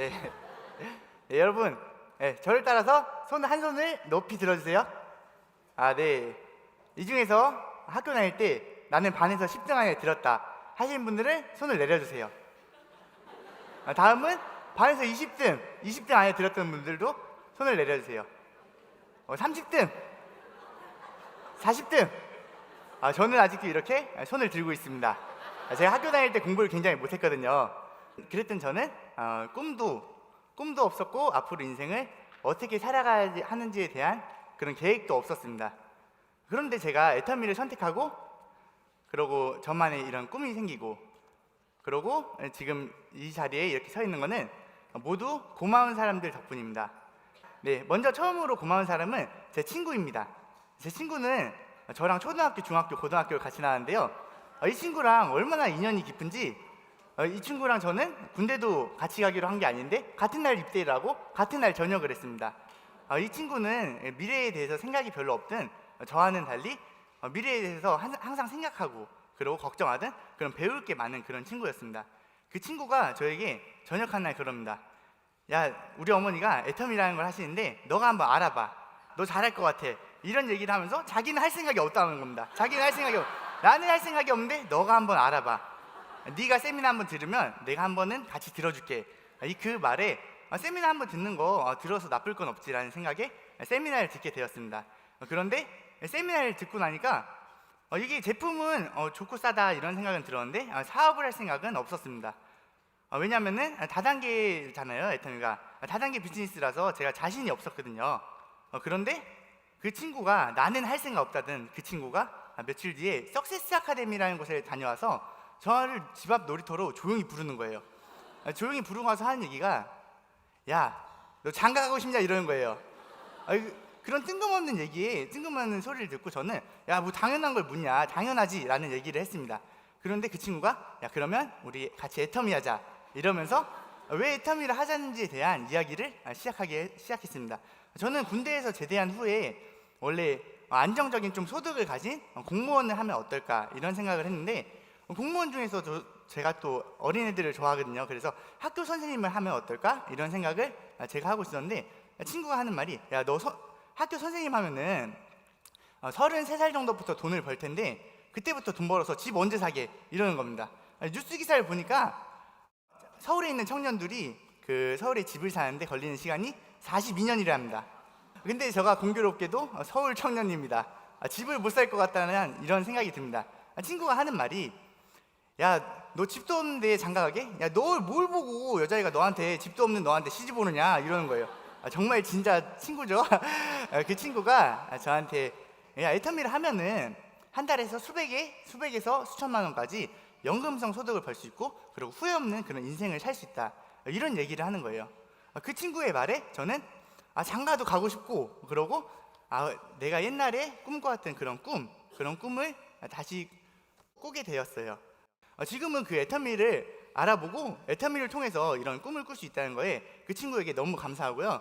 네. 네, 여러분, 네, 저를 따라서 한 손을 높이 들어주세요. 네. 이 중에서 학교 다닐 때 나는 반에서 10등 안에 들었다 하시는 분들은 손을 내려주세요. 다음은 반에서 20등 안에 들었던 분들도 손을 내려주세요. 30등, 40등. 저는 아직도 이렇게 손을 들고 있습니다. 제가 학교 다닐 때 공부를 굉장히 못했거든요. 그랬던 저는 꿈도 없었고 앞으로 인생을 어떻게 살아가야 하는지에 대한 그런 계획도 없었습니다. 그런데 제가 애터미를 선택하고 그러고 저만의 이런 꿈이 생기고 그러고 지금 이 자리에 이렇게 서 있는 거는 모두 고마운 사람들 덕분입니다. 네, 먼저 처음으로 고마운 사람은 제 친구입니다. 제 친구는 저랑 초등학교, 중학교, 고등학교를 같이 나왔는데요. 이 친구랑 얼마나 인연이 깊은지 이 친구랑 저는 군대도 같이 가기로 한 게 아닌데 같은 날 입대를 하고 같은 날 전역을 했습니다. 이 친구는 미래에 대해서 생각이 별로 없든 저와는 달리 미래에 대해서 항상 생각하고 그리고 걱정하든 그런 배울 게 많은 그런 친구였습니다. 그 친구가 저에게 전역한 날 그럽니다. 야, 우리 어머니가 애터미라는 걸 하시는데 너가 한번 알아봐. 너 잘할 것 같아. 이런 얘기를 하면서 자기는 할 생각이 없다는 겁니다. 자기는 할 생각이 나는 할 생각이 없는데 너가 한번 알아봐. 네가 세미나 한번 들으면 내가 한번은 같이 들어줄게. 그 말에 세미나 한번 듣는 거 들어서 나쁠 건 없지라는 생각에 세미나를 듣게 되었습니다. 그런데 세미나를 듣고 나니까 이게 제품은 좋고 싸다 이런 생각은 들었는데 사업을 할 생각은 없었습니다. 왜냐하면은 다단계잖아요. 애터미가 다단계 비즈니스라서 제가 자신이 없었거든요. 그런데 그 친구가 나는 할 생각 없다던 그 친구가 며칠 뒤에 석세스 아카데미라는 곳에 다녀와서 저를 집 앞 놀이터로 조용히 부르는 거예요. 조용히 부르고 와서 하는 얘기가 야, 너 장가 가고 싶냐 이러는 거예요. 그런 뜬금없는 얘기에 뜬금없는 소리를 듣고 저는 야, 뭐 당연한 걸 묻냐, 당연하지 라는 얘기를 했습니다. 그런데 그 친구가 야, 그러면 우리 같이 애터미 하자 이러면서 왜 애터미를 하자는지에 대한 이야기를 시작했습니다. 저는 군대에서 제대한 후에 원래 안정적인 좀 소득을 가진 공무원을 하면 어떨까 이런 생각을 했는데 공무원 중에서 제가 또 어린애들을 좋아하거든요. 그래서 학교 선생님을 하면 어떨까 이런 생각을 제가 하고 있었는데 친구가 하는 말이 야, 너 학교 선생님 하면은 33살 정도부터 돈을 벌 텐데 그때부터 돈 벌어서 집 언제 사게 이러는 겁니다. 뉴스 기사를 보니까 서울에 있는 청년들이 그 서울에 집을 사는데 걸리는 시간이 42년이라 합니다. 근데 제가 공교롭게도 서울 청년입니다. 집을 못 살 것 같다는 이런 생각이 듭니다. 친구가 하는 말이 야, 너 집도 없는데 장가 가게? 야, 너 뭘 보고 여자애가 너한테 집도 없는 너한테 시집 오느냐 이러는 거예요. 정말 진짜 친구죠. 그 친구가 저한테 야, 애터미를 하면은 한 달에서 수백에서 수천만 원까지 연금성 소득을 벌 수 있고 그리고 후회 없는 그런 인생을 살 수 있다 이런 얘기를 하는 거예요. 그 친구의 말에 저는 장가도 가고 싶고 그러고 내가 옛날에 꿈꿔왔던 그런 꿈을 다시 꾸게 되었어요. 지금은 그 애터미를 알아보고 애터미를 통해서 이런 꿈을 꿀 수 있다는 거에 그 친구에게 너무 감사하고요.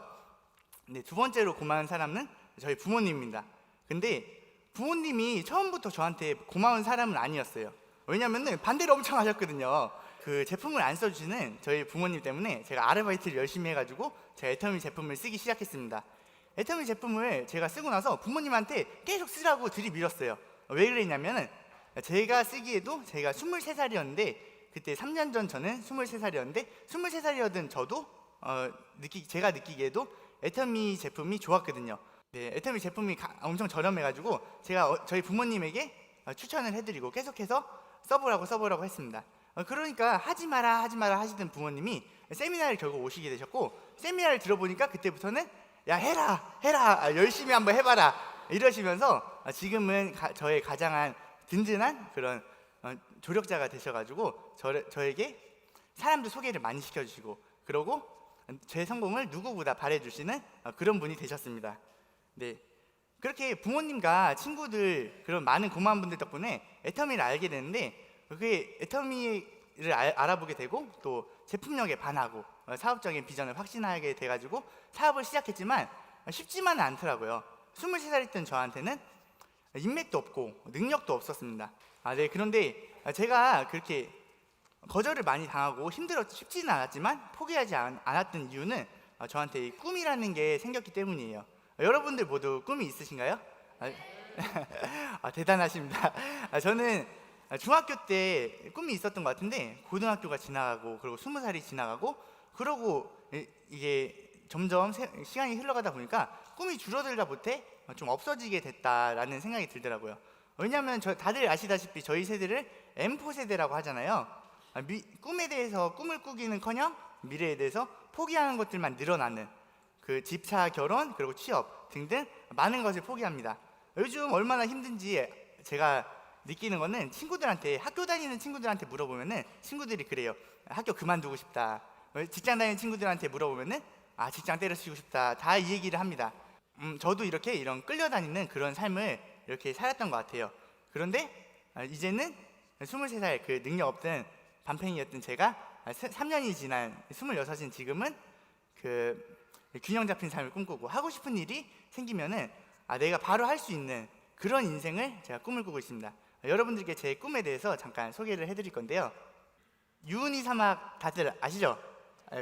네, 두 번째로 고마운 사람은 저희 부모님입니다. 근데 부모님이 처음부터 저한테 고마운 사람은 아니었어요. 왜냐면은 반대를 엄청 하셨거든요. 그 제품을 안 써주시는 저희 부모님 때문에 제가 아르바이트를 열심히 해가지고 제가 애터미 제품을 쓰기 시작했습니다. 애터미 제품을 제가 쓰고 나서 부모님한테 계속 쓰라고 들이밀었어요. 왜 그랬냐면은 제가 쓰기에도 제가 23살이었는데 그때 3년 전 저는 23살이었는데 23살이었던 저도 제가 느끼기에도 애터미 제품이 좋았거든요. 네, 애터미 제품이 엄청 저렴해가지고 제가 저희 부모님에게 추천을 해드리고 계속해서 써보라고 했습니다. 그러니까 하지 마라 하시던 부모님이 세미나를 결국 오시게 되셨고 세미나를 들어보니까 그때부터는 야, 해라 열심히 한번 해봐라 이러시면서 지금은 저의 가장 든든한 그런 조력자가 되셔가지고 저에게 사람들 소개를 많이 시켜주시고 그러고 제 성공을 누구보다 바래주시는 그런 분이 되셨습니다. 네, 그렇게 부모님과 친구들 그런 많은 고마운 분들 덕분에 애터미를 알게 되는데 그게 애터미를 알아보게 되고 또 제품력에 반하고 사업적인 비전을 확신하게 돼가지고 사업을 시작했지만 쉽지만은 않더라고요. 23살이던 저한테는 인맥도 없고 능력도 없었습니다. 네, 그런데 제가 그렇게 거절을 많이 당하고 쉽지는 않았지만 포기하지 않았던 이유는 저한테 이 꿈이라는 게 생겼기 때문이에요. 여러분들 모두 꿈이 있으신가요? 대단하십니다. 저는 중학교 때 꿈이 있었던 것 같은데 고등학교가 지나가고 그리고 20살이 지나가고 그러고 이게 점점 시간이 흘러가다 보니까 꿈이 줄어들다 못해 좀 없어지게 됐다라는 생각이 들더라고요. 왜냐하면 다들 아시다시피 저희 세대를 M4 세대라고 하잖아요. 꿈에 대해서 꿈을 꾸기는커녕 미래에 대해서 포기하는 것들만 늘어나는 그 집차, 결혼, 그리고 취업 등등 많은 것을 포기합니다. 요즘 얼마나 힘든지 제가 느끼는 거는 학교 다니는 친구들한테 물어보면은 친구들이 그래요. 학교 그만두고 싶다. 직장 다니는 친구들한테 물어보면은 직장 때려치우고 싶다. 다 이 얘기를 합니다. 저도 이런 끌려다니는 그런 삶을 이렇게 살았던 것 같아요. 그런데 이제는 23살 그 능력 없던 반팽이였던 제가 3년이 지난 26인 지금은 그 균형 잡힌 삶을 꿈꾸고 하고 싶은 일이 생기면은 내가 바로 할 수 있는 그런 인생을 제가 꿈을 꾸고 있습니다. 여러분들께 제 꿈에 대해서 잠깐 소개를 해드릴 건데요. 유은희 사막 다들 아시죠?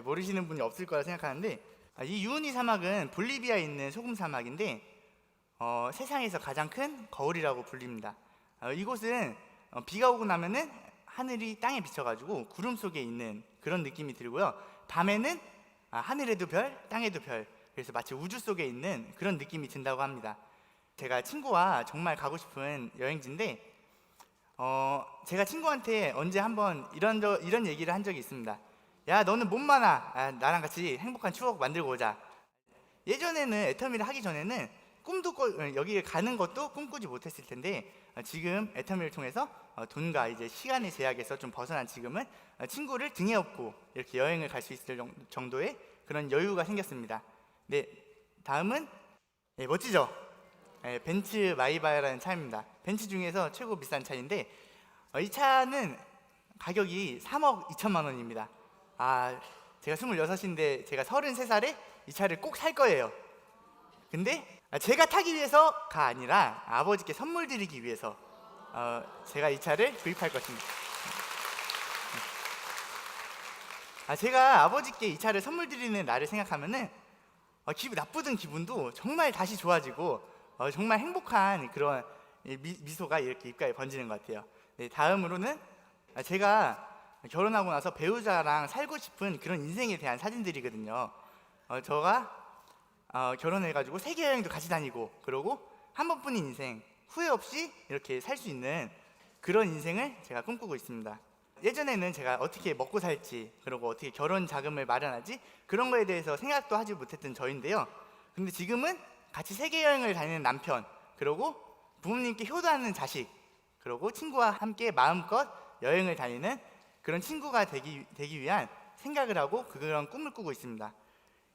모르시는 분이 없을 거라 생각하는데 이 유은희 사막은 볼리비아에 있는 소금 사막인데 세상에서 가장 큰 거울이라고 불립니다. 이곳은 비가 오고 나면은 하늘이 땅에 비쳐가지고 구름 속에 있는 그런 느낌이 들고요. 밤에는 하늘에도 별, 땅에도 별, 그래서 마치 우주 속에 있는 그런 느낌이 든다고 합니다. 제가 친구와 정말 가고 싶은 여행지인데 제가 친구한테 언제 한번 이런 얘기를 한 적이 있습니다. 야, 너는 몸 많아. 나랑 같이 행복한 추억 만들고 오자. 예전에는 애터미를 하기 전에는 여기 가는 것도 꿈꾸지 못했을 텐데 지금 애터미를 통해서 돈과 이제 시간의 제약에서 좀 벗어난 지금은 친구를 등에 업고 이렇게 여행을 갈 수 있을 정도의 그런 여유가 생겼습니다. 네, 다음은 멋지죠? 벤츠 마이바라는 차입니다. 벤츠 중에서 최고 비싼 차인데 이 차는 가격이 3억 2천만 원입니다. 제가 26인데 제가 33살에 이 차를 꼭 살 거예요. 근데 제가 타기 위해서가 아니라 아버지께 선물 드리기 위해서 제가 이 차를 구입할 것입니다. 제가 아버지께 이 차를 선물 드리는 날을 생각하면은 기분 나쁘던 기분도 정말 다시 좋아지고 정말 행복한 그런 미소가 이렇게 입가에 번지는 것 같아요. 네, 다음으로는 제가 결혼하고 나서 배우자랑 살고 싶은 그런 인생에 대한 사진들이거든요. 저가 결혼해가지고 세계 여행도 같이 다니고 그러고 한 번뿐인 인생 후회 없이 이렇게 살 수 있는 그런 인생을 제가 꿈꾸고 있습니다. 예전에는 제가 어떻게 먹고 살지 그리고 어떻게 결혼 자금을 마련하지 그런 거에 대해서 생각도 하지 못했던 저인데요. 근데 지금은 같이 세계 여행을 다니는 남편 그리고 부모님께 효도하는 자식 그리고 친구와 함께 마음껏 여행을 다니는 그런 친구가 되기 위한 생각을 하고 그런 꿈을 꾸고 있습니다.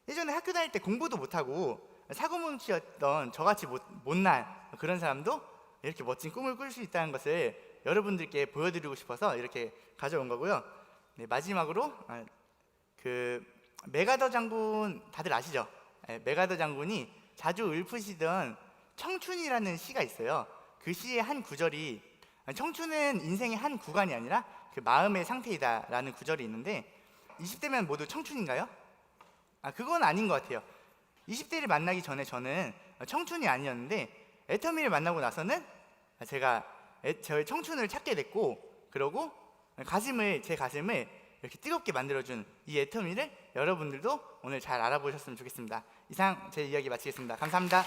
예전에 학교 다닐 때 공부도 못하고 사고뭉치였던 저같이 못난 그런 사람도 이렇게 멋진 꿈을 꿀 수 있다는 것을 여러분들께 보여드리고 싶어서 이렇게 가져온 거고요. 네, 마지막으로 그 메가더 장군 다들 아시죠? 메가더 장군이 자주 읊으시던 청춘이라는 시가 있어요. 그 시의 한 구절이 청춘은 인생의 한 구간이 아니라 그 마음의 상태이다 라는 구절이 있는데 20대면 모두 청춘인가요? 그건 아닌 것 같아요. 20대를 만나기 전에 저는 청춘이 아니었는데 애터미를 만나고 나서는 제가 저의 청춘을 찾게 됐고 그러고 제 가슴을 이렇게 뜨겁게 만들어준 이 애터미를 여러분들도 오늘 잘 알아보셨으면 좋겠습니다. 이상 제 이야기 마치겠습니다. 감사합니다.